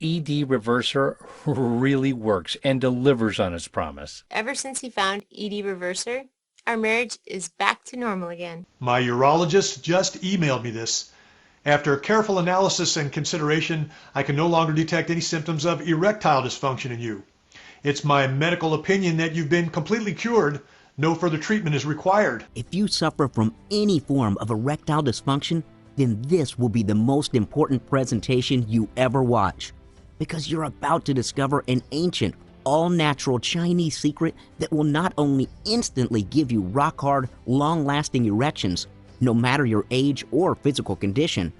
ED Reverser really works and delivers on its promise. Ever since he found ED Reverser, our marriage is back to normal again. My urologist just emailed me this. After careful analysis and consideration, I can no longer detect any symptoms of erectile dysfunction in you. It's my medical opinion that you've been completely cured. No further treatment is required. If you suffer from any form of erectile dysfunction, then this will be the most important presentation you ever watch, because you're about to discover an ancient, all-natural Chinese secret that will not only instantly give you rock-hard, long-lasting erections, no matter your age or physical condition,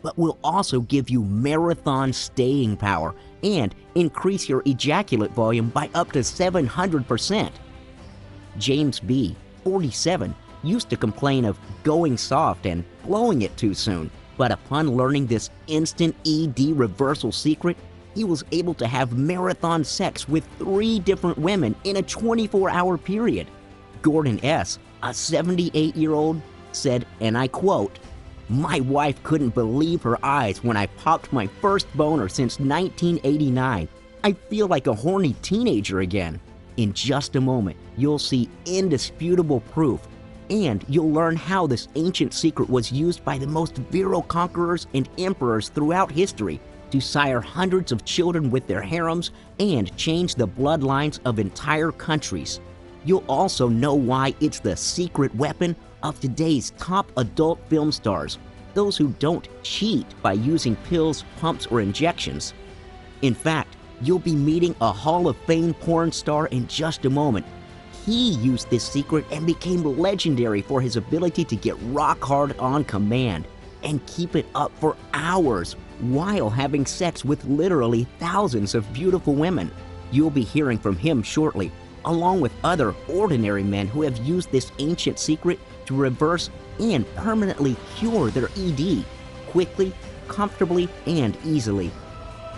but will also give you marathon staying power and increase your ejaculate volume by up to 700%. James B., 47, used to complain of going soft and blowing it too soon, but upon learning this instant ED reversal secret, he was able to have marathon sex with 3 different women in a 24-hour period. Gordon S., a 78-year-old, said, and I quote, "My wife couldn't believe her eyes when I popped my first boner since 1989. I feel like a horny teenager again." In just a moment, you'll see indisputable proof, and you'll learn how this ancient secret was used by the most virile conquerors and emperors throughout history to sire hundreds of children with their harems and change the bloodlines of entire countries. You'll also know why it's the secret weapon of today's top adult film stars, those who don't cheat by using pills, pumps, or injections. In fact, you'll be meeting a Hall of Fame porn star in just a moment. He used this secret and became legendary for his ability to get rock hard on command and keep it up for hours while having sex with literally thousands of beautiful women. You'll be hearing from him shortly, along with other ordinary men who have used this ancient secret to reverse and permanently cure their ED quickly, comfortably, and easily.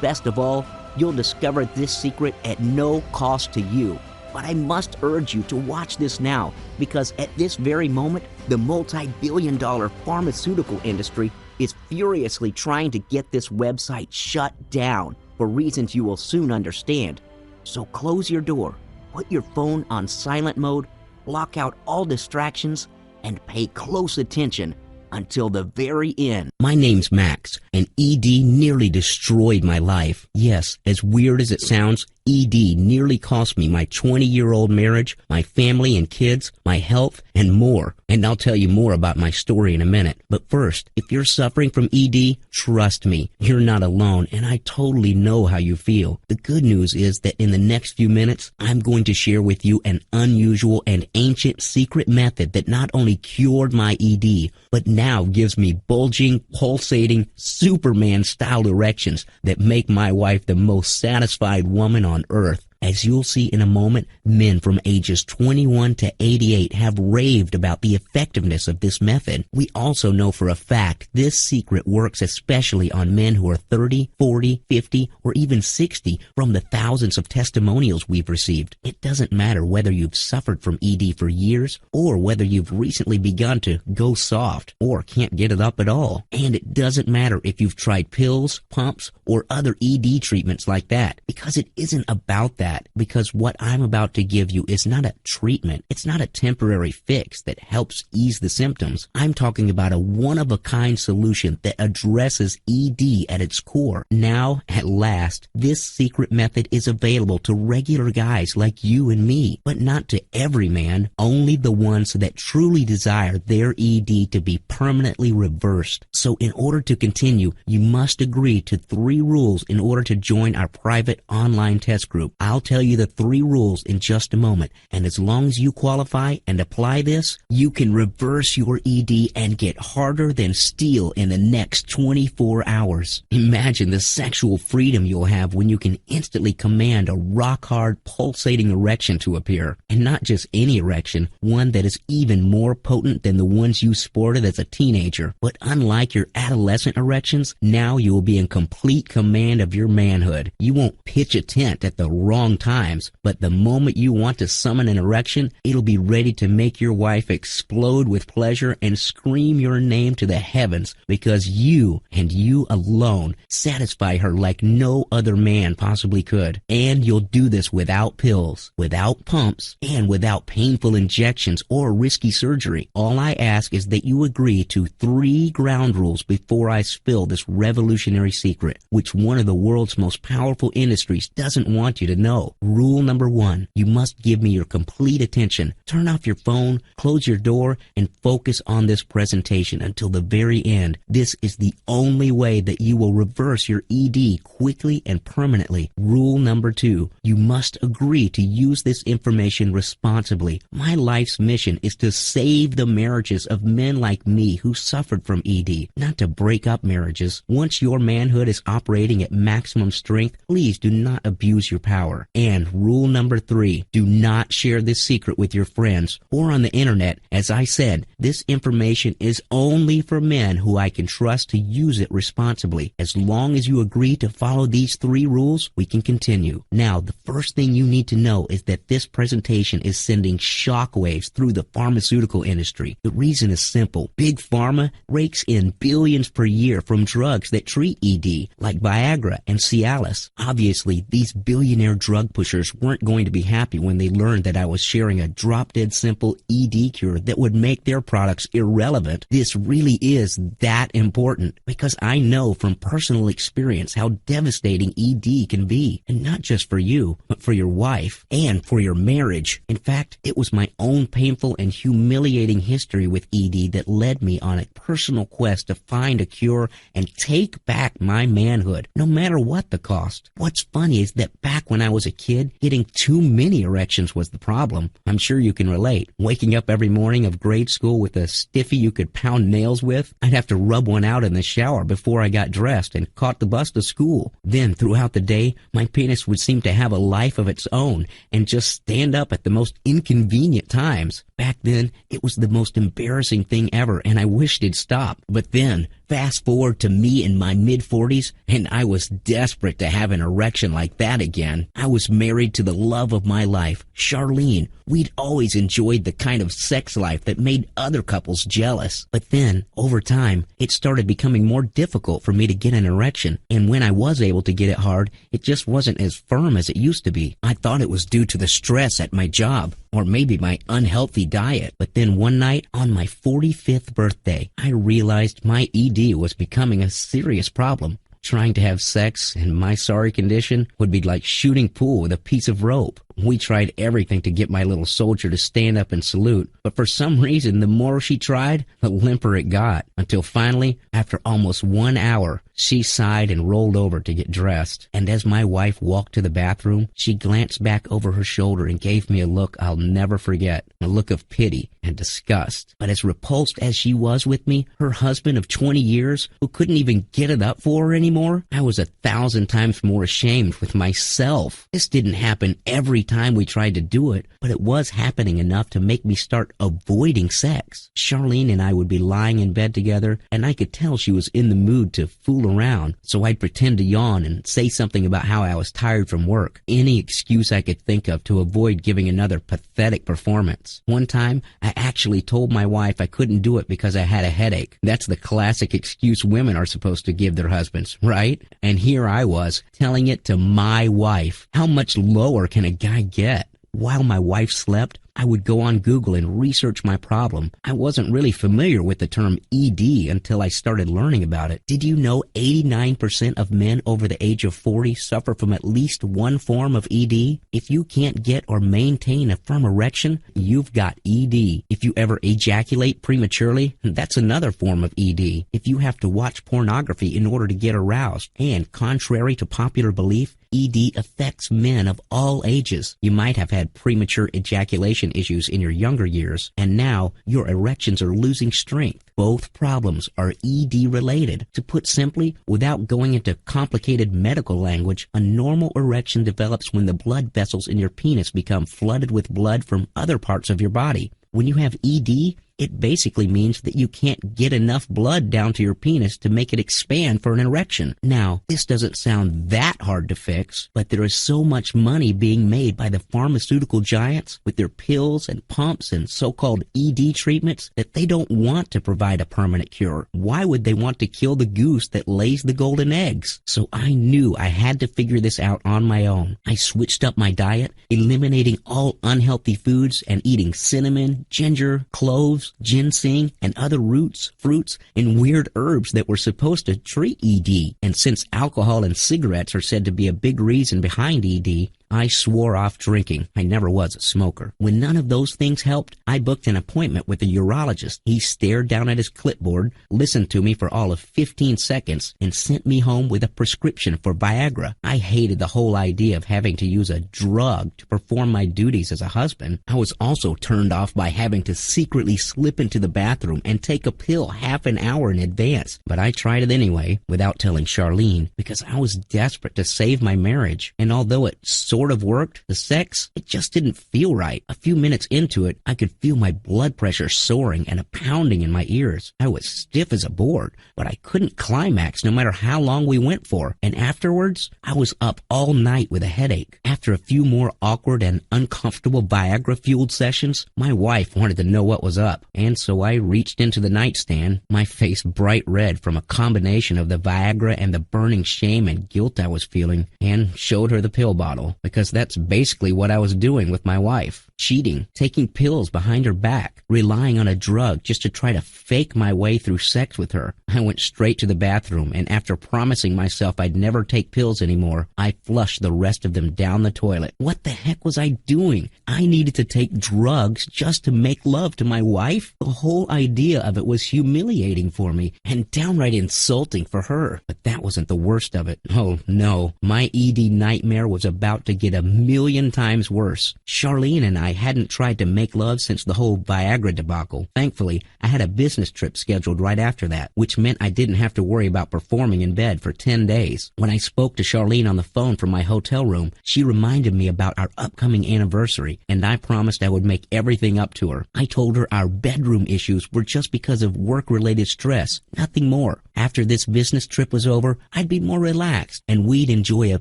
Best of all, you'll discover this secret at no cost to you. But I must urge you to watch this now, because at this very moment, the multi-billion-dollar pharmaceutical industry is furiously trying to get this website shut down for reasons you will soon understand. So close your door, put your phone on silent mode, block out all distractions, and pay close attention until the very end. My name's Max, and ED nearly destroyed my life. Yes, as weird as it sounds, ED nearly cost me my 20-year-old marriage, my family and kids, my health, and more. And I'll tell you more about my story in a minute. But first, if you're suffering from ED, trust me, you're not alone, and I totally know how you feel. The good news is that in the next few minutes, I'm going to share with you an unusual and ancient secret method that not only cured my ED, but now gives me bulging, pulsating, Superman-style erections that make my wife the most satisfied woman on earth. As you'll see in a moment, men from ages 21 to 88 have raved about the effectiveness of this method. We also know for a fact this secret works especially on men who are 30, 40, 50, or even 60 from the thousands of testimonials we've received. It doesn't matter whether you've suffered from ED for years or whether you've recently begun to go soft or can't get it up at all. And it doesn't matter if you've tried pills, pumps, or other ED treatments like that, because it isn't about that. Because what I'm about to give you is not a treatment. It's not a temporary fix that helps ease the symptoms. I'm talking about a one-of-a-kind solution that addresses ED at its core. Now, at last, this secret method is available to regular guys like you and me, but not to every man, only the ones that truly desire their ED to be permanently reversed. So in order to continue, you must agree to 3 rules in order to join our private online test group. I'll tell you the 3 rules in just a moment, and as long as you qualify and apply this, you can reverse your ED and get harder than steel in the next 24 hours. Imagine the sexual freedom you'll have when you can instantly command a rock-hard, pulsating erection to appear. And not just any erection, one that is even more potent than the ones you sported as a teenager. But unlike your adolescent erections, now you will be in complete command of your manhood. You won't pitch a tent at the wrong wrong times, but the moment you want to summon an erection, it'll be ready to make your wife explode with pleasure and scream your name to the heavens because you and you alone satisfy her like no other man possibly could. And you'll do this without pills, without pumps, and without painful injections or risky surgery. All I ask is that you agree to 3 ground rules before I spill this revolutionary secret, which one of the world's most powerful industries doesn't want you to know. Rule number 1, you must give me your complete attention. Turn off your phone, close your door, and focus on this presentation until the very end. This is the only way that you will reverse your ED quickly and permanently. Rule number 2, you must agree to use this information responsibly. My life's mission is to save the marriages of men like me who suffered from ED, not to break up marriages. Once your manhood is operating at maximum strength, please do not abuse your power. And rule number 3, do not share this secret with your friends or on the internet. As I said, this information is only for men who I can trust to use it responsibly. As long as you agree to follow these 3 rules, we can continue. Now, the first thing you need to know is that this presentation is sending shockwaves through the pharmaceutical industry. The reason is simple. Big Pharma rakes in billions per year from drugs that treat ED, like Viagra and Cialis. Obviously, these billionaire drug pushers weren't going to be happy when they learned that I was sharing a drop-dead simple ED cure that would make their products irrelevant. This really is that important because I know from personal experience how devastating ED can be, and not just for you, but for your wife and for your marriage. In fact, it was my own painful and humiliating history with ED that led me on a personal quest to find a cure and take back my manhood, no matter what the cost. What's funny is that back when I was a kid, getting too many erections was the problem. I'm sure you can relate. Waking up every morning of grade school with a stiffy you could pound nails with, I'd have to rub one out in the shower before I got dressed and caught the bus to school. Then, throughout the day, my penis would seem to have a life of its own and just stand up at the most inconvenient times. Back then, it was the most embarrassing thing ever, and I wished it'd stop. But then, fast forward to me in my mid-40s, and I was desperate to have an erection like that again. I was married to the love of my life, Charlene. We'd always enjoyed the kind of sex life that made other couples jealous. But then, over time, it started becoming more difficult for me to get an erection, and when I was able to get it hard, it just wasn't as firm as it used to be. I thought it was due to the stress at my job, or maybe my unhealthy diet. But then one night, on my 45th birthday, I realized my ED was becoming a serious problem. Trying to have sex in my sorry condition would be like shooting pool with a piece of rope. We tried everything to get my little soldier to stand up and salute, but for some reason, the more she tried, the limper it got, until finally, after almost 1 hour, she sighed and rolled over to get dressed. And as my wife walked to the bathroom, she glanced back over her shoulder and gave me a look I'll never forget, a look of pity and disgust. But as repulsed as she was with me, her husband of 20 years, who couldn't even get it up for her anymore, I was 1,000 times more ashamed with myself. This didn't happen every time we tried to do it, but it was happening enough to make me start avoiding sex. Charlene and I would be lying in bed together, and I could tell she was in the mood to fool around, so I'd pretend to yawn and say something about how I was tired from work. Any excuse I could think of to avoid giving another pathetic performance. One time, I actually told my wife I couldn't do it because I had a headache. That's the classic excuse women are supposed to give their husbands, right? And here I was, telling it to my wife. How much lower can a guy get? While my wife slept, I would go on Google and research my problem. I wasn't really familiar with the term ED until I started learning about it. Did you know 89% of men over the age of 40 suffer from at least one form of ED? If you can't get or maintain a firm erection, you've got ED. If you ever ejaculate prematurely, that's another form of ED. If you have to watch pornography in order to get aroused, and contrary to popular belief, ED affects men of all ages. You might have had premature ejaculation issues in your younger years, and now your erections are losing strength. Both problems are ED related. To put simply, without going into complicated medical language, a normal erection develops when the blood vessels in your penis become flooded with blood from other parts of your body. When you have ED, It basically means that you can't get enough blood down to your penis to make it expand for an erection. Now, this doesn't sound that hard to fix, but there is so much money being made by the pharmaceutical giants with their pills and pumps and so-called ED treatments that they don't want to provide a permanent cure. Why would they want to kill the goose that lays the golden eggs? So I knew I had to figure this out on my own. I switched up my diet, eliminating all unhealthy foods and eating cinnamon, ginger, cloves, ginseng, and other roots, fruits, and weird herbs that were supposed to treat ED. And since alcohol and cigarettes are said to be a big reason behind ED, I swore off drinking. I never was a smoker. When none of those things helped, I booked an appointment with a urologist. He stared down at his clipboard, listened to me for all of 15 seconds, and sent me home with a prescription for Viagra. I hated the whole idea of having to use a drug to perform my duties as a husband. I was also turned off by having to secretly slip into the bathroom and take a pill half an hour in advance. But I tried it anyway, without telling Charlene, because I was desperate to save my marriage. And although it sort of worked, the sex, it just didn't feel right. A few minutes into it, I could feel my blood pressure soaring and a pounding in my ears. I was stiff as a board, but I couldn't climax no matter how long we went for. And afterwards, I was up all night with a headache. After a few more awkward and uncomfortable Viagra-fueled sessions, my wife wanted to know what was up. And so I reached into the nightstand, my face bright red from a combination of the Viagra and the burning shame and guilt I was feeling, and showed her the pill bottle. Because that's basically what I was doing with my wife. Cheating, taking pills behind her back, relying on a drug just to try to fake my way through sex with her. I went straight to the bathroom, and after promising myself I'd never take pills anymore, I flushed the rest of them down the toilet. What the heck was I doing? I needed to take drugs just to make love to my wife? The whole idea of it was humiliating for me and downright insulting for her. But that wasn't the worst of it. Oh no, my ED nightmare was about to get 1,000,000 times worse. Charlene and I hadn't tried to make love since the whole Viagra debacle. Thankfully, I had a business trip scheduled right after that, which meant I didn't have to worry about performing in bed for 10 days. When I spoke to Charlene on the phone from my hotel room, she reminded me about our upcoming anniversary, and I promised I would make everything up to her. I told her our bedroom issues were just because of work-related stress, nothing more. After this business trip was over, I'd be more relaxed, and we'd enjoy a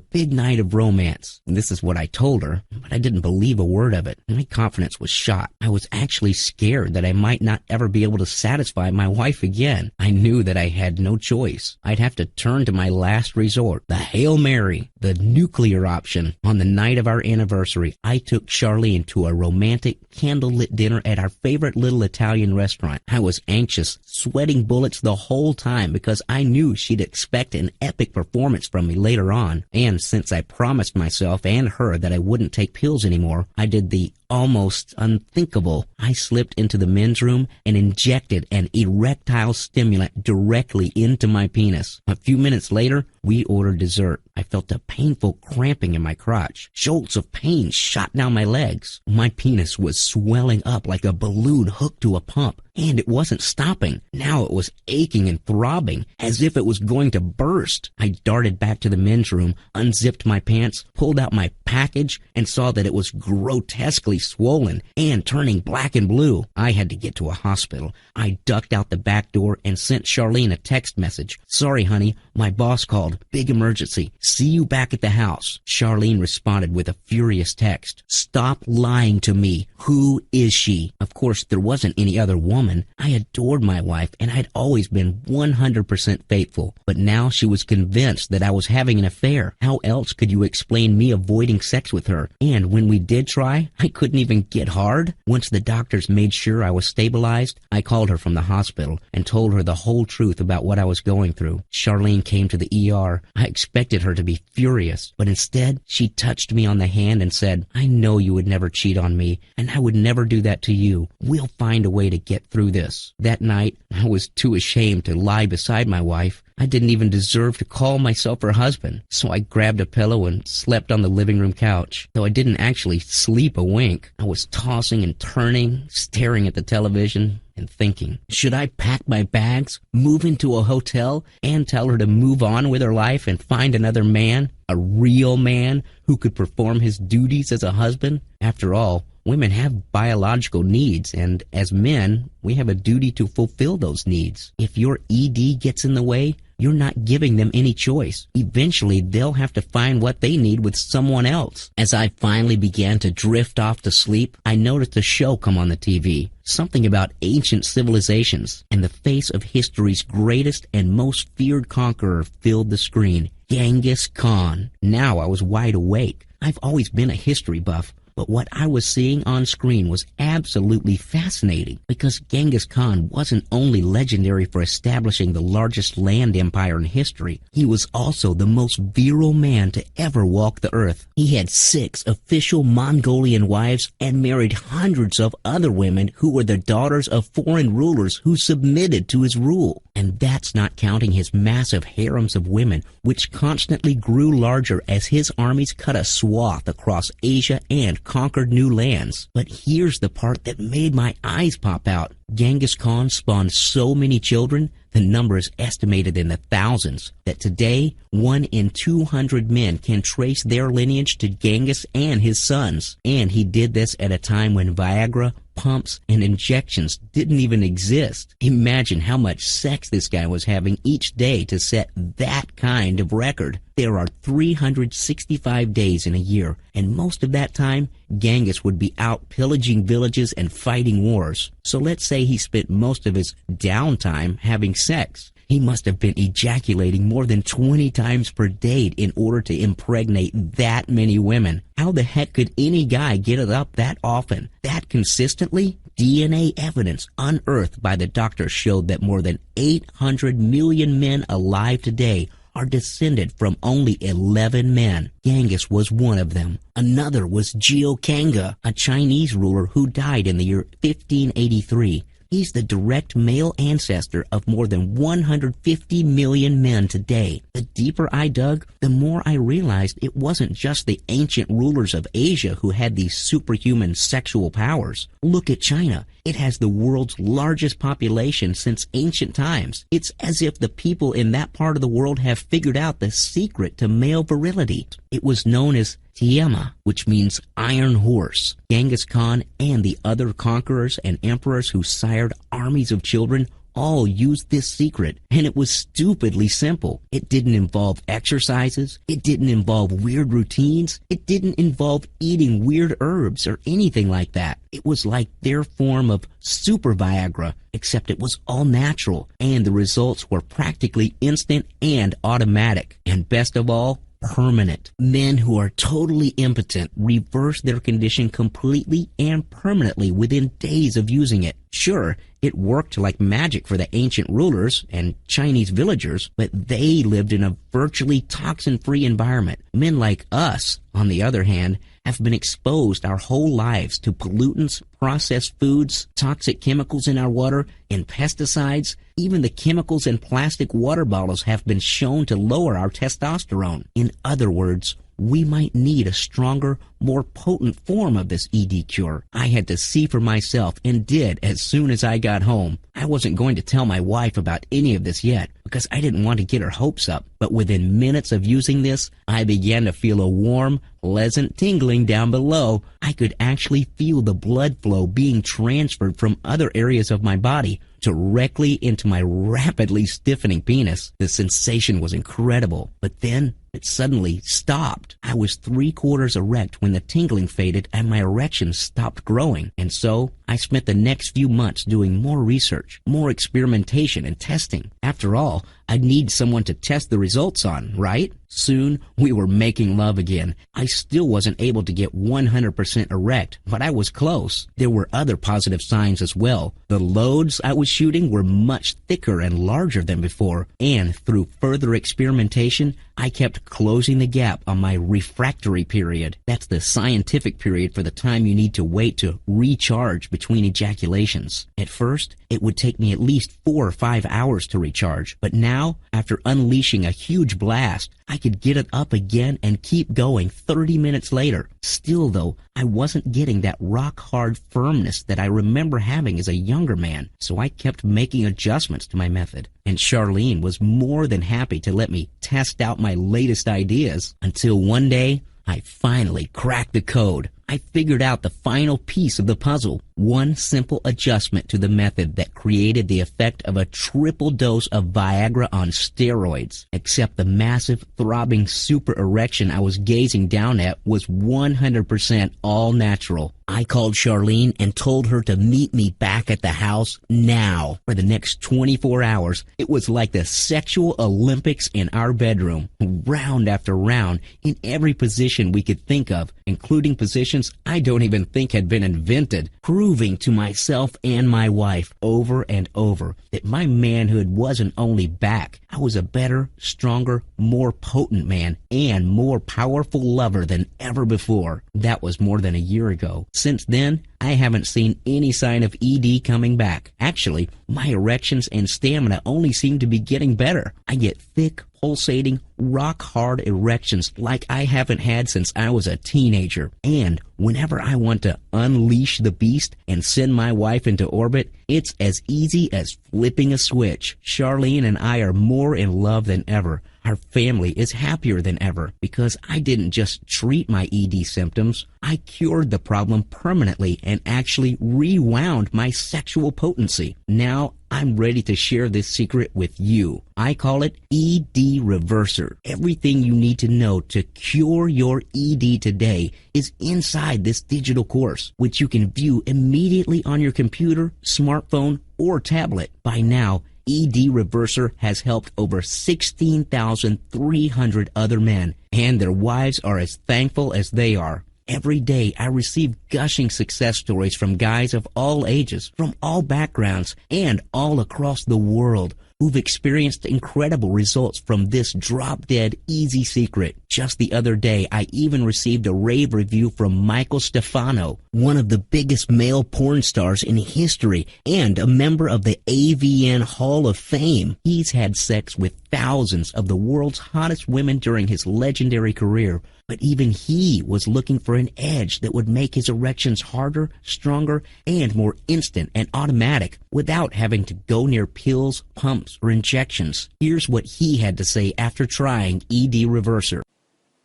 big night of romance. This is what I told her, but I didn't believe a word of it. My confidence was shot. I was actually scared that I might not ever be able to satisfy my wife again. I knew that I had no choice. I'd have to turn to my last resort, the Hail Mary, the nuclear option. On the night of our anniversary, I took Charlene to a romantic, candlelit dinner at our favorite little Italian restaurant. I was anxious, sweating bullets the whole time because I knew she'd expect an epic performance from me later on. And since I promised myself and her that I wouldn't take pills anymore, I did the almost unthinkable. I slipped into the men's room and injected an erectile stimulant directly into my penis. A few minutes later, we ordered dessert. I felt a painful cramping in my crotch. Jolts of pain shot down my legs. My penis was swelling up like a balloon hooked to a pump, and it wasn't stopping. Now it was aching and throbbing, as if it was going to burst. I darted back to the men's room, unzipped my pants, pulled out my package, and saw that it was grotesquely swollen and turning black and blue. I had to get to a hospital. I ducked out the back door and sent Charlene a text message. "Sorry, honey, my boss called. Big emergency. See you back at the house." Charlene responded with a furious text. "Stop lying to me. Who is she?" Of course, there wasn't any other woman. I adored my wife, and I'd always been 100% faithful. But now she was convinced that I was having an affair. How else could you explain me avoiding sex with her? And when we did try, I couldn't even get hard. Once the doctors made sure I was stabilized, I called her from the hospital and told her the whole truth about what I was going through. Charlene came to the ER. I expected her to be furious, but instead she touched me on the hand and said, "I know you would never cheat on me, and I would never do that to you. We'll find a way to get through this." That night, I was too ashamed to lie beside my wife. I didn't even deserve to call myself her husband, so I grabbed a pillow and slept on the living room couch. Though I didn't actually sleep a wink, I was tossing and turning, staring at the television and thinking, should I pack my bags, move into a hotel, and tell her to move on with her life and find another man, a real man who could perform his duties as a husband? After all, Women have biological needs, and as men, we have a duty to fulfill those needs. If your ED gets in the way, you're not giving them any choice. Eventually, they'll have to find what they need with someone else. As I finally began to drift off to sleep, I noticed a show come on the TV. Something about ancient civilizations, and the face of history's greatest and most feared conqueror filled the screen. Genghis Khan. Now I was wide awake. I've always been a history buff, but what I was seeing on screen was absolutely fascinating, because Genghis Khan wasn't only legendary for establishing the largest land empire in history, he was also the most virile man to ever walk the earth. He had 6 official Mongolian wives and married hundreds of other women who were the daughters of foreign rulers who submitted to his rule. And that's not counting his massive harems of women, which constantly grew larger as his armies cut a swath across Asia and conquered new lands. But here's the part that made my eyes pop out. Genghis Khan spawned so many children, the number is estimated in the thousands, that today 1 in 200 men can trace their lineage to Genghis and his sons. And he did this at a time when Viagra, pumps, and injections didn't even exist. Imagine how much sex this guy was having each day to set that kind of record. There are 365 days in a year, and most of that time, Genghis would be out pillaging villages and fighting wars. So let's say he spent most of his downtime having sex. He must have been ejaculating more than 20 times per day in order to impregnate that many women. How the heck could any guy get it up that often, that consistently? DNA evidence unearthed by the doctors showed that more than 800 million men alive today are descended from only 11 men. Genghis was one of them. Another was Geo Kanga, a Chinese ruler who died in the year 1583. He's the direct male ancestor of more than 150 million men today. The deeper I dug, the more I realized it wasn't just the ancient rulers of Asia who had these superhuman sexual powers. Look at China. It has the world's largest population since ancient times. It's as if the people in that part of the world have figured out the secret to male virility. It was known as Tiamat, which means iron horse. Genghis Khan and the other conquerors and emperors who sired armies of children all used this secret, and it was stupidly simple. It didn't involve exercises. It didn't involve weird routines. It didn't involve eating weird herbs or anything like that. It was like their form of super Viagra, except it was all natural, and the results were practically instant and automatic. And best of all, permanent. Men who are totally impotent reverse their condition completely and permanently within days of using it. Sure, it worked like magic for the ancient rulers and Chinese villagers, but they lived in a virtually toxin-free environment. Men like us, on the other hand, have been exposed our whole lives to pollutants, processed foods, toxic chemicals in our water, and pesticides. Even the chemicals in plastic water bottles have been shown to lower our testosterone. In other words, we might need a stronger, more potent form of this ED cure. I had to see for myself, and did as soon as I got home. I wasn't going to tell my wife about any of this yet, because I didn't want to get her hopes up. But within minutes of using this, I began to feel a warm, pleasant tingling down below. I could actually feel the blood flow being transferred from other areas of my body directly into my rapidly stiffening penis. The sensation was incredible, but then it suddenly stopped. I was 3/4 erect when the tingling faded and my erection stopped growing. And so I spent the next few months doing more research, more experimentation and testing. After all, I'd need someone to test the results on, right? Soon, we were making love again. I still wasn't able to get 100% erect, but I was close. There were other positive signs as well. The loads I was shooting were much thicker and larger than before, and through further experimentation, I kept closing the gap on my refractory period. That's the scientific period for the time you need to wait to recharge between ejaculations. At first, it would take me at least 4 or 5 hours to recharge, but now, after unleashing a huge blast, I could get it up again and keep going 30 minutes later. Still though, I wasn't getting that rock-hard firmness that I remember having as a younger man, so I kept making adjustments to my method. And Charlene was more than happy to let me test out my latest ideas, until one day, I finally cracked the code. I figured out the final piece of the puzzle. One simple adjustment to the method that created the effect of a triple dose of Viagra on steroids. Except the massive, throbbing super erection I was gazing down at was 100% all natural. I called Charlene and told her to meet me back at the house now. For the next 24 hours, it was like the sexual Olympics in our bedroom. Round after round, in every position we could think of, including positions I don't even think had been invented, proving to myself and my wife over and over that my manhood wasn't only back. I was a better, stronger, more potent man and more powerful lover than ever before. That was more than a year ago. Since then, I haven't seen any sign of ED coming back. Actually, my erections and stamina only seem to be getting better. I get thick, pulsating, rock-hard erections like I haven't had since I was a teenager. And whenever I want to unleash the beast and send my wife into orbit, it's as easy as flipping a switch. Charlene and I are more in love than ever. Our family is happier than ever because I didn't just treat my ED symptoms. I cured the problem permanently and actually rewound my sexual potency. Now I'm ready to share this secret with you. I call it ED Reverser. Everything you need to know to cure your ED today is inside this digital course, which you can view immediately on your computer, smartphone, or tablet. By now, ED Reverser has helped over 16,300 other men, and their wives are as thankful as they are. Every day I receive gushing success stories from guys of all ages, from all backgrounds, and all across the world who've experienced incredible results from this drop-dead easy secret. Just the other day, I even received a rave review from Michael Stefano, one of the biggest male porn stars in history and a member of the AVN Hall of Fame. He's had sex with thousands of the world's hottest women during his legendary career, but even he was looking for an edge that would make his erections harder, stronger, and more instant and automatic without having to go near pills, pumps, or injections. Here's what he had to say after trying ED Reverser.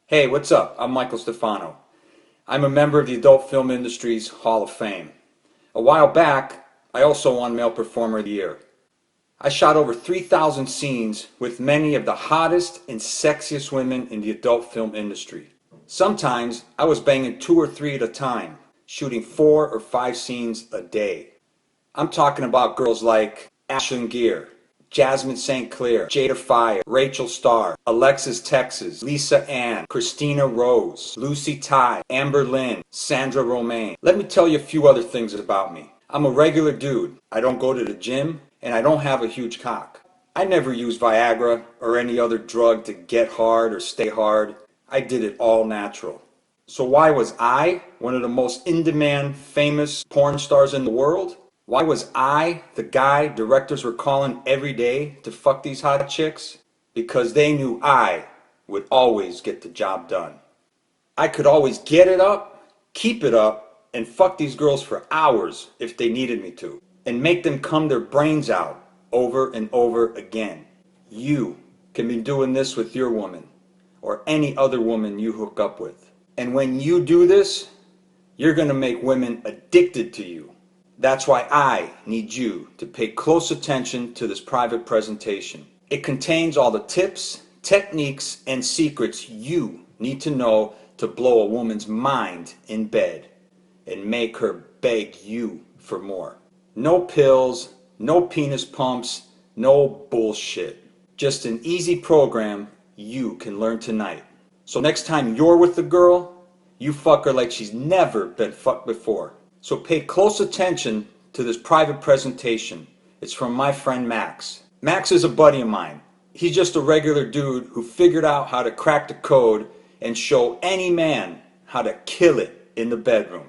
Hey, what's up? I'm Michael Stefano. I'm a member of the adult film industry's Hall of Fame. A while back, I also won Male Performer of the Year. I shot over 3,000 scenes with many of the hottest and sexiest women in the adult film industry. Sometimes I was banging 2 or 3 at a time, shooting 4 or 5 scenes a day. I'm talking about girls like Ashlyn Gere, Jasmine St. Clair, Jada Fire, Rachel Starr, Alexis Texas, Lisa Ann, Christina Rose, Lucy Ty, Amber Lynn, Sandra Romaine. Let me tell you a few other things about me. I'm a regular dude. I don't go to the gym, and I don't have a huge cock. I never use Viagra or any other drug to get hard or stay hard. I did it all natural. So why was I one of the most in-demand, famous porn stars in the world? Why was I the guy directors were calling every day to fuck these hot chicks? Because they knew I would always get the job done. I could always get it up, keep it up, and fuck these girls for hours if they needed me to, and make them come their brains out over and over again. You can be doing this with your woman, or any other woman you hook up with. And when you do this, you're going to make women addicted to you. That's why I need you to pay close attention to this private presentation. It contains all the tips, techniques, and secrets you need to know to blow a woman's mind in bed and make her beg you for more. No pills, no penis pumps, no bullshit. Just an easy program you can learn tonight. So next time you're with the girl, you fuck her like she's never been fucked before. So pay close attention to this private presentation. It's from my friend Max. Max is a buddy of mine. He's just a regular dude who figured out how to crack the code and show any man how to kill it in the bedroom.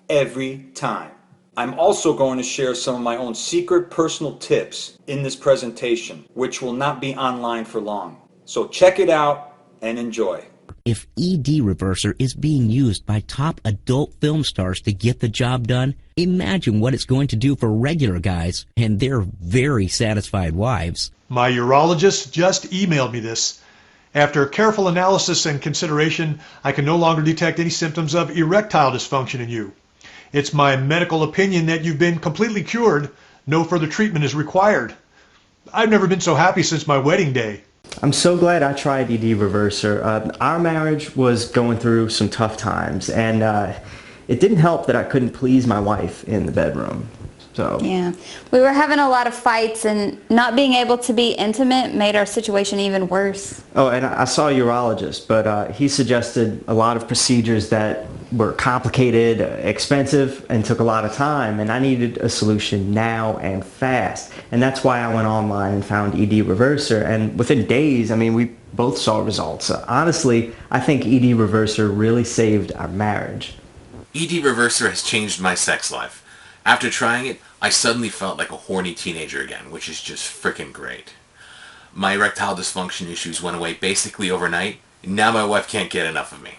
Every time. I'm also going to share some of my own secret personal tips in this presentation, which will not be online for long. So check it out and enjoy. If ED Reverser is being used by top adult film stars to get the job done, imagine what it's going to do for regular guys and their very satisfied wives. My urologist just emailed me this. After careful analysis and consideration, I can no longer detect any symptoms of erectile dysfunction in you. It's my medical opinion that you've been completely cured. No further treatment is required. I've never been so happy since my wedding day. I'm so glad I tried ED Reverser. Our marriage was going through some tough times, and it didn't help that I couldn't please my wife in the bedroom. So yeah, we were having a lot of fights, and not being able to be intimate made our situation even worse. Oh, and I saw a urologist, but he suggested a lot of procedures that were complicated, expensive, and took a lot of time, and I needed a solution now and fast. And that's why I went online and found ED Reverser, and within days, I mean, we both saw results. Honestly, I think ED Reverser really saved our marriage. ED Reverser has changed my sex life. After trying it, I suddenly felt like a horny teenager again, which is just frickin' great. My erectile dysfunction issues went away basically overnight, and now my wife can't get enough of me.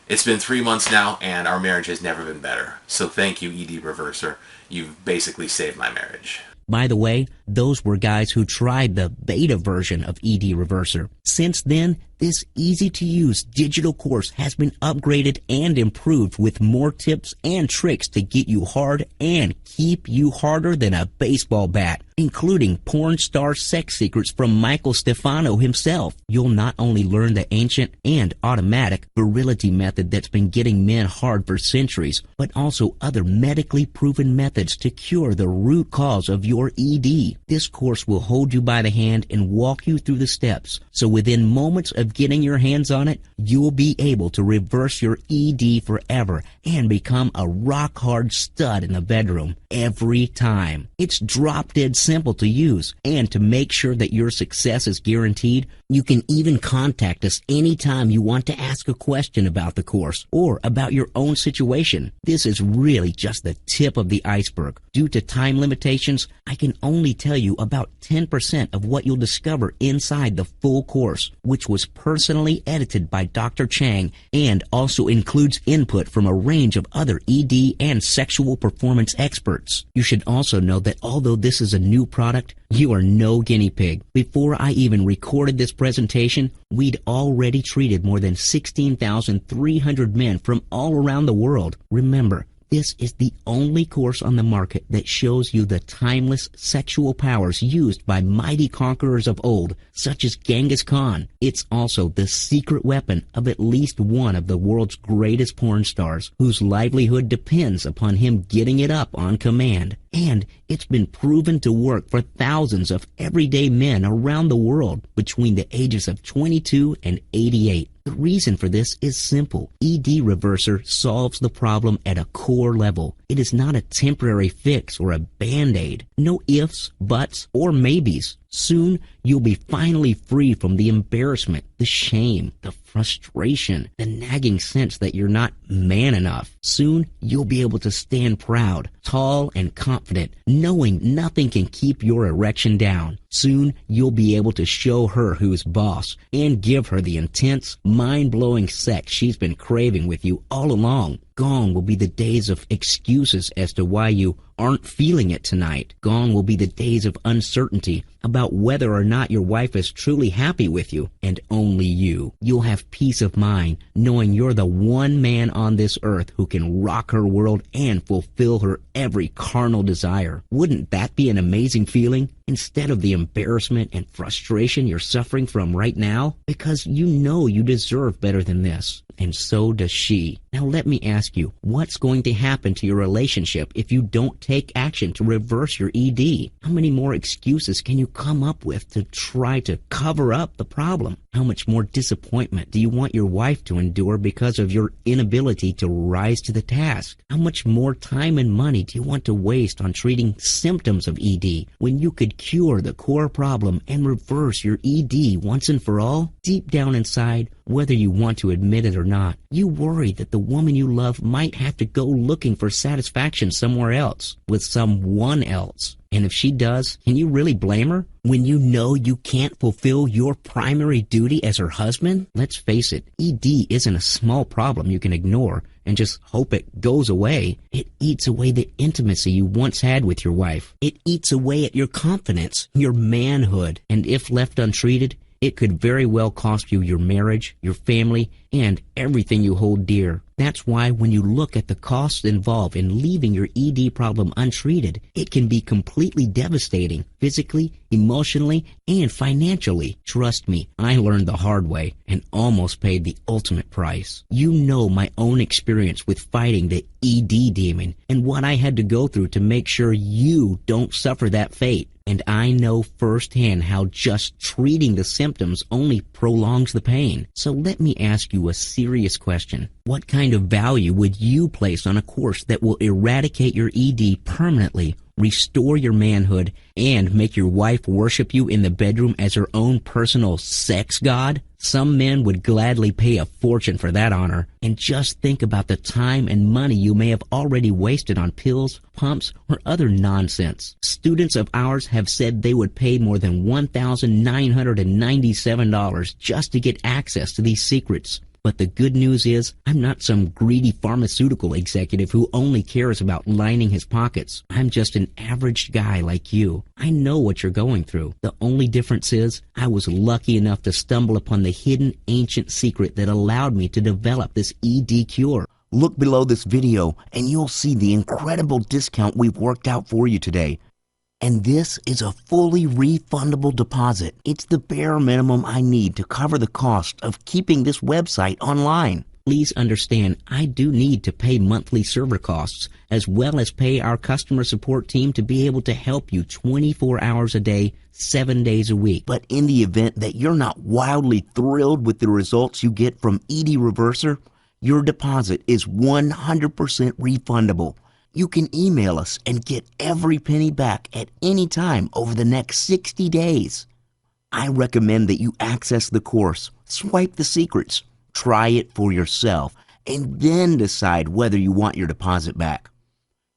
It's been 3 months now, and our marriage has never been better. So thank you, ED Reverser. You've basically saved my marriage. By the way, those were guys who tried the beta version of ED Reverser. Since then, this easy-to-use digital course has been upgraded and improved with more tips and tricks to get you hard and keep you harder than a baseball bat, including porn star sex secrets from Michael Stefano himself. You'll not only learn the ancient and automatic virility method that's been getting men hard for centuries, but also other medically proven methods to cure the root cause of your ED. This course will hold you by the hand and walk you through the steps, so within moments of getting your hands on it, you'll be able to reverse your ED forever and become a rock-hard stud in the bedroom every time. It's drop-dead simple to use, and to make sure that your success is guaranteed, you can even contact us anytime you want to ask a question about the course or about your own situation. This is really just the tip of the iceberg. Due to time limitations, I can only tell you about 10% of what you'll discover inside the full course, which was personally edited by Dr. Chang and also includes input from a range of other ED and sexual performance experts. You should also know that although this is a new product, you are no guinea pig. Before I even recorded this presentation, we'd already treated more than 16,300 men from all around the world. Remember, this is the only course on the market that shows you the timeless sexual powers used by mighty conquerors of old, such as Genghis Khan. It's also the secret weapon of at least one of the world's greatest porn stars, whose livelihood depends upon him getting it up on command. And it's been proven to work for thousands of everyday men around the world between the ages of 22 and 88. The reason for this is simple. ED Reverser solves the problem at a core level. It is not a temporary fix or a band-aid. No ifs, buts, or maybes. Soon, you'll be finally free from the embarrassment, the shame, the frustration, the nagging sense that you're not man enough. Soon, you'll be able to stand proud, tall, and confident, knowing nothing can keep your erection down. Soon, you'll be able to show her who's boss and give her the intense, mind-blowing sex she's been craving with you all along. Gone will be the days of excuses as to why you aren't feeling it tonight. Gone will be the days of uncertainty about whether or not your wife is truly happy with you, and only you. You'll have peace of mind knowing you're the one man on this earth who can rock her world and fulfill her every carnal desire. Wouldn't that be an amazing feeling? Instead of the embarrassment and frustration you're suffering from right now, because you know you deserve better than this. And so does she. Now let me ask you, what's going to happen to your relationship if you don't take action to reverse your ED? How many more excuses can you come up with to try to cover up the problem? How much more disappointment do you want your wife to endure because of your inability to rise to the task? How much more time and money do you want to waste on treating symptoms of ED when you could cure the core problem and reverse your ED once and for all? Deep down inside, whether you want to admit it or not, you worry that the woman you love might have to go looking for satisfaction somewhere else, with someone else. And if she does, can you really blame her? When you know you can't fulfill your primary duty as her husband? Let's face it, ED isn't a small problem you can ignore and just hope it goes away. It eats away the intimacy you once had with your wife. It eats away at your confidence, your manhood, and if left untreated, it could very well cost you your marriage, your family, and everything you hold dear. That's why when you look at the costs involved in leaving your ED problem untreated, it can be completely devastating, physically, emotionally, and financially. Trust me, I learned the hard way and almost paid the ultimate price. You know my own experience with fighting the ED demon and what I had to go through to make sure you don't suffer that fate. And I know firsthand how just treating the symptoms only prolongs the pain. So let me ask you a serious question. What kind of value would you place on a course that will eradicate your ED permanently, restore your manhood, and make your wife worship you in the bedroom as her own personal sex god? Some men would gladly pay a fortune for that honor. And just think about the time and money you may have already wasted on pills, pumps, or other nonsense. Students of ours have said they would pay more than $1,997 just to get access to these secrets. But the good news is, I'm not some greedy pharmaceutical executive who only cares about lining his pockets. I'm just an average guy like you. I know what you're going through. The only difference is, I was lucky enough to stumble upon the hidden ancient secret that allowed me to develop this ED cure. Look below this video and you'll see the incredible discount we've worked out for you today. And this is a fully refundable deposit. It's the bare minimum I need to cover the cost of keeping this website online. Please understand, I do need to pay monthly server costs, as well as pay our customer support team to be able to help you 24 hours a day, 7 days a week. But in the event that you're not wildly thrilled with the results you get from ED Reverser, your deposit is 100% refundable. You can email us and get every penny back at any time over the next 60 days. I recommend that you access the course, swipe the secrets, try it for yourself, and then decide whether you want your deposit back.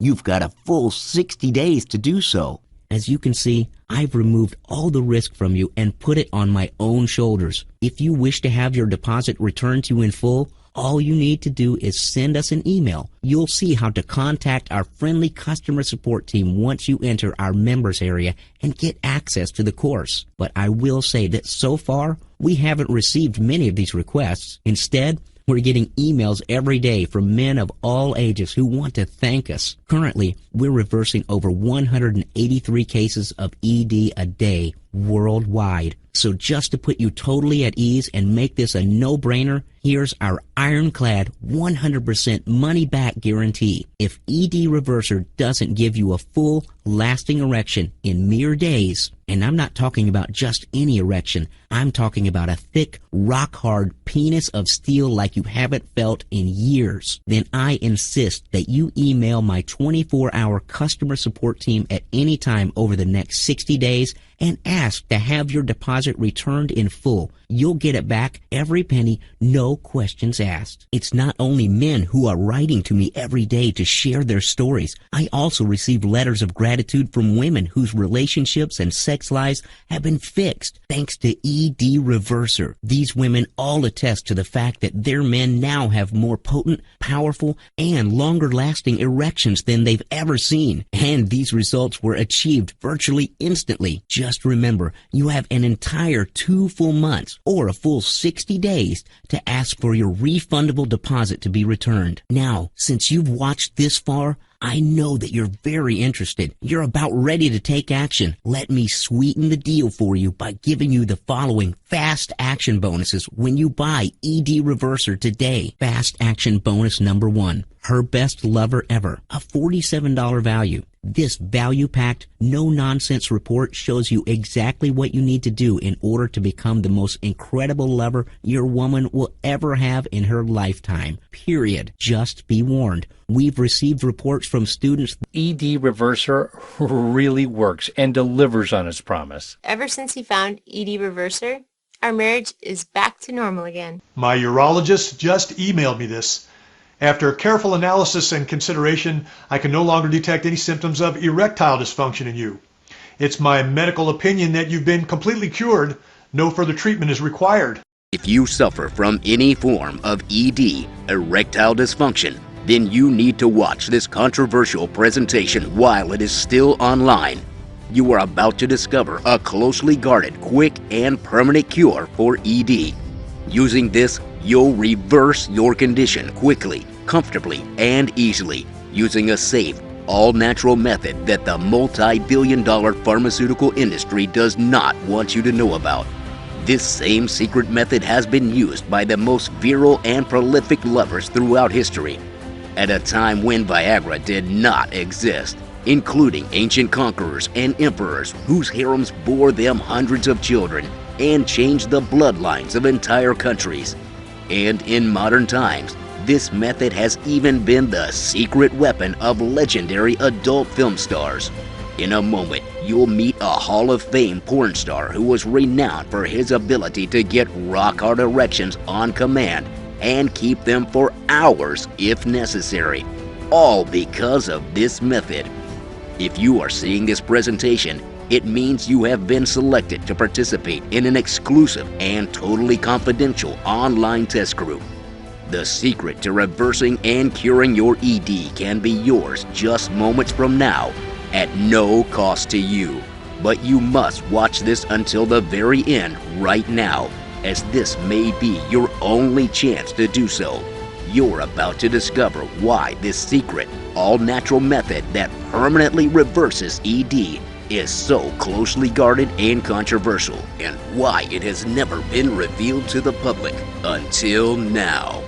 You've got a full 60 days to do so. As you can see, I've removed all the risk from you and put it on my own shoulders. If you wish to have your deposit returned to you in full, all you need to do is send us an email. You'll see how to contact our friendly customer support team once you enter our members area and get access to the course. But I will say that so far, we haven't received many of these requests. Instead, we're getting emails every day from men of all ages who want to thank us. Currently, we're reversing over 183 cases of ED a day worldwide. So just to put you totally at ease and make this a no-brainer, here's our ironclad 100% money-back guarantee. If ED Reverser doesn't give you a full, lasting erection in mere days, and I'm not talking about just any erection, I'm talking about a thick, rock-hard penis of steel like you haven't felt in years, then I insist that you email my 24-hour customer support team at any time over the next 60 days and ask to have your deposit returned in full. You'll get it back, every penny, no questions asked. It's not only men who are writing to me every day to share their stories. I also receive letters of gratitude from women whose relationships and sex lives have been fixed thanks to ED Reverser. These women all attest to the fact that their men now have more potent, powerful, and longer-lasting erections than they've ever seen. And these results were achieved virtually instantly. Just remember, you have an entire 2 full months or a full 60 days to ask for your refundable deposit to be returned. Now, since you've watched this far, I know that you're very interested. You're about ready to take action. Let me sweeten the deal for you by giving you the following fast action bonuses when you buy ED Reverser today. Fast action bonus number 1. Her best lover ever. A $47 value. This value-packed, no-nonsense report shows you exactly what you need to do in order to become the most incredible lover your woman will ever have in her lifetime. Period. Just be warned. We've received reports from students. ED Reverser really works and delivers on its promise. Ever since he found ED Reverser, our marriage is back to normal again. My urologist just emailed me this. After careful analysis and consideration, I can no longer detect any symptoms of erectile dysfunction in you. It's my medical opinion that you've been completely cured. No further treatment is required. If you suffer from any form of ED, erectile dysfunction, then you need to watch this controversial presentation while it is still online. You are about to discover a closely guarded, quick, and permanent cure for ED. Using this, you'll reverse your condition quickly, comfortably, and easily using a safe, all-natural method that the multi-billion-dollar pharmaceutical industry does not want you to know about. This same secret method has been used by the most virile and prolific lovers throughout history, at a time when Viagra did not exist, including ancient conquerors and emperors whose harems bore them hundreds of children and changed the bloodlines of entire countries. And in modern times, this method has even been the secret weapon of legendary adult film stars. In a moment, you'll meet a Hall of Fame porn star who was renowned for his ability to get rock-hard erections on command and keep them for hours if necessary, all because of this method. If you are seeing this presentation, it means you have been selected to participate in an exclusive and totally confidential online test group. The secret to reversing and curing your ED can be yours just moments from now at no cost to you. But you must watch this until the very end right now, as this may be your only chance to do so. You're about to discover why this secret, all-natural method that permanently reverses ED is so closely guarded and controversial, and why it has never been revealed to the public until now.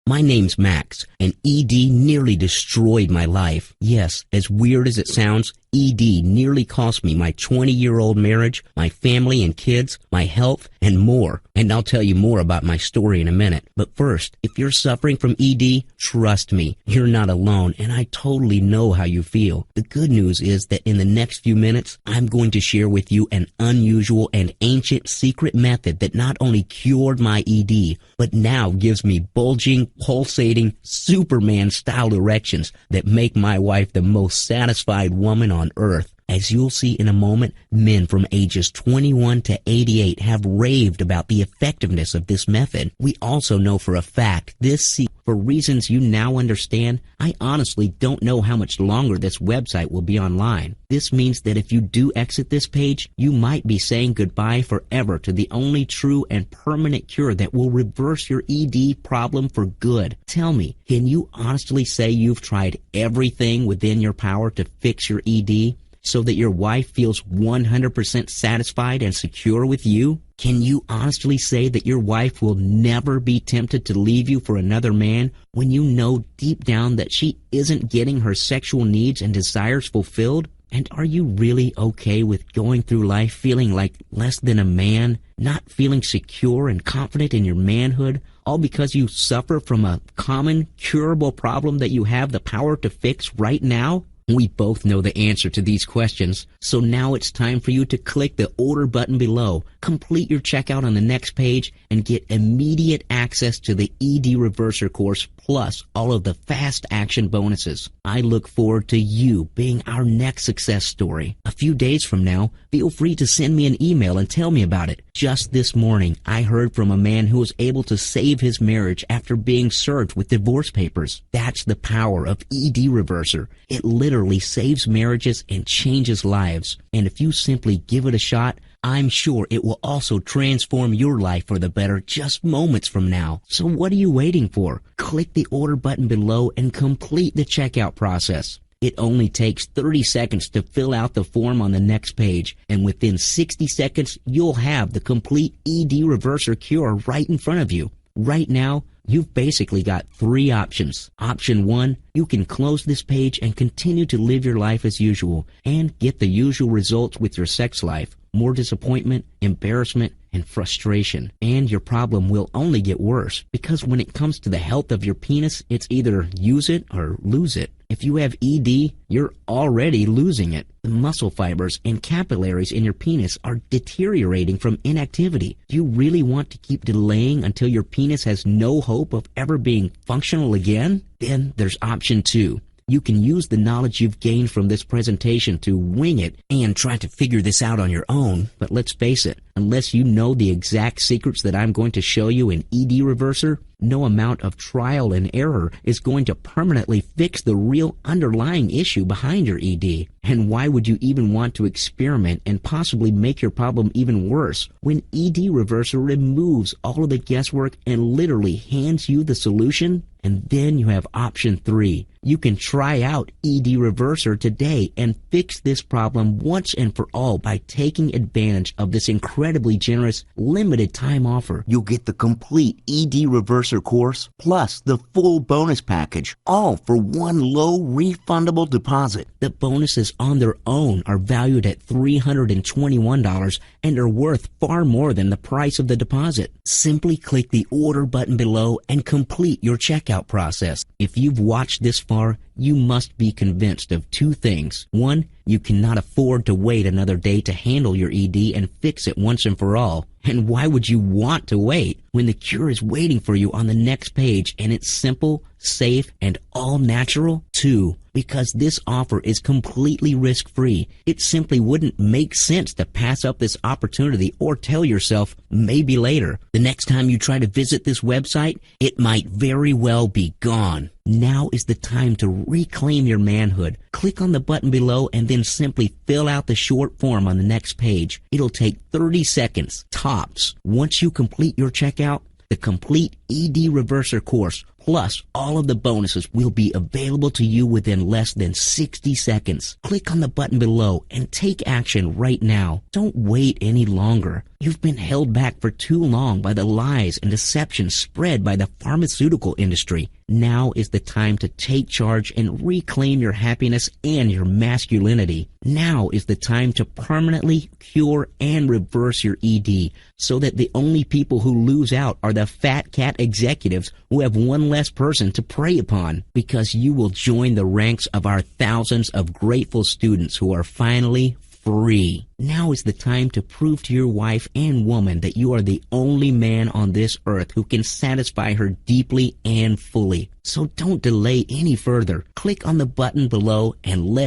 My name's Max, and ED nearly destroyed my life. Yes, as weird as it sounds, ED nearly cost me my 20-year-old marriage, my family and kids, my health, and more. And I'll tell you more about my story in a minute. But first, if you're suffering from ED, trust me, you're not alone, and I totally know how you feel. The good news is that in the next few minutes, I'm going to share with you an unusual and ancient secret method that not only cured my ED, but now gives me bulging, pulsating, Superman-style erections that make my wife the most satisfied woman on earth. As you'll see in a moment, men from ages 21 to 88 have raved about the effectiveness of this method. We also know for a fact for reasons you now understand, I honestly don't know how much longer this website will be online. This means that if you do exit this page, you might be saying goodbye forever to the only true and permanent cure that will reverse your ED problem for good. Tell me, can you honestly say you've tried everything within your power to fix your ED? So that your wife feels 100% satisfied and secure with you? Can you honestly say that your wife will never be tempted to leave you for another man when you know deep down that she isn't getting her sexual needs and desires fulfilled? And are you really okay with going through life feeling like less than a man, not feeling secure and confident in your manhood, all because you suffer from a common, curable problem that you have the power to fix right now? We both know the answer to these questions, so now it's time for you to click the order button below, complete your checkout on the next page, and get immediate access to the ED Reverser course plus all of the fast action bonuses. I look forward to you being our next success story. A few days from now, feel free to send me an email and tell me about it. Just this morning, I heard from a man who was able to save his marriage after being served with divorce papers. That's the power of ED Reverser. It literally saves marriages and changes lives. And if you simply give it a shot, I'm sure it will also transform your life for the better just moments from now. So what are you waiting for? Click the order button below and complete the checkout process. It only takes 30 seconds to fill out the form on the next page, and within 60 seconds, you'll have the complete ED Reverser cure right in front of you. Right now, you've basically got three options. Option 1, you can close this page and continue to live your life as usual and get the usual results with your sex life. More disappointment, embarrassment, and frustration. And your problem will only get worse, because when it comes to the health of your penis, it's either use it or lose it. If you have ED, you're already losing it. The muscle fibers and capillaries in your penis are deteriorating from inactivity. Do you really want to keep delaying until your penis has no hope of ever being functional again? Then there's option 2. You can use the knowledge you've gained from this presentation to wing it and try to figure this out on your own, but let's face it, unless you know the exact secrets that I'm going to show you in ED Reverser, no amount of trial and error is going to permanently fix the real underlying issue behind your ED. And why would you even want to experiment and possibly make your problem even worse when ED Reverser removes all of the guesswork and literally hands you the solution? And then you have option 3. You can try out ED Reverser today and fix this problem once and for all by taking advantage of this incredibly generous limited time offer. You'll get the complete ED Reverser course plus the full bonus package, all for one low refundable deposit. The bonuses on their own are valued at $321 and are worth far more than the price of the deposit. Simply click the order button below and complete your checkout process. If you've watched this far, you must be convinced of 2 things. 1, you cannot afford to wait another day to handle your ED and fix it once and for all. And why would you want to wait when the cure is waiting for you on the next page and it's simple, safe, and all natural? 2, because this offer is completely risk-free. It simply wouldn't make sense to pass up this opportunity or tell yourself, maybe later. The next time you try to visit this website, it might very well be gone. Now is the time to reclaim your manhood. Click on the button below and then simply fill out the short form on the next page. It'll take 30 seconds, tops. Once you complete your checkout, the complete ED Reverser course plus all of the bonuses will be available to you within less than 60 seconds. Click on the button below and take action right now. Don't wait any longer. You've been held back for too long by the lies and deception spread by the pharmaceutical industry. Now is the time to take charge and reclaim your happiness and your masculinity. Now is the time to permanently cure and reverse your ED so that the only people who lose out are the fat cat executives who have one less person to prey upon, because you will join the ranks of our thousands of grateful students who are finally free. Now is the time to prove to your wife and woman that you are the only man on this earth who can satisfy her deeply and fully. So don't delay any further. Click on the button below and let